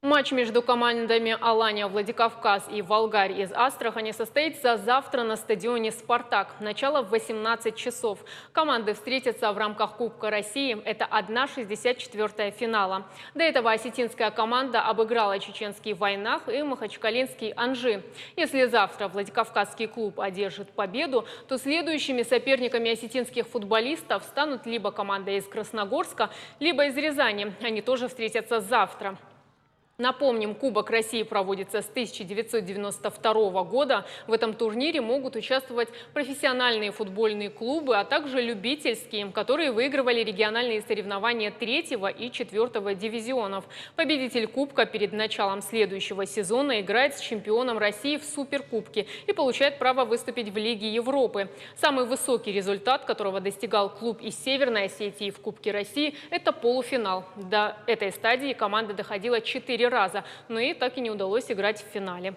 Матч между командами Алания Владикавказ и Волгарь из Астрахани состоится завтра на стадионе «Спартак». Начало в 18 часов. Команды встретятся в рамках Кубка России. Это 1/64 финала. До этого осетинская команда обыграла чеченский «Вайнах» и махачкалинский «Анжи». Если завтра Владикавказский клуб одержит победу, то следующими соперниками осетинских футболистов станут либо команда из Красногорска, либо из Рязани. Они тоже встретятся завтра. Напомним, Кубок России проводится с 1992 года. В этом турнире могут участвовать профессиональные футбольные клубы, а также любительские, которые выигрывали региональные соревнования 3-го и 4-го дивизионов. Победитель Кубка перед началом следующего сезона играет с чемпионом России в Суперкубке и получает право выступить в Лиге Европы. Самый высокий результат, которого достигал клуб из Северной Осетии в Кубке России, это полуфинал. До этой стадии команда доходила 4 раза, но и так и не удалось играть в финале.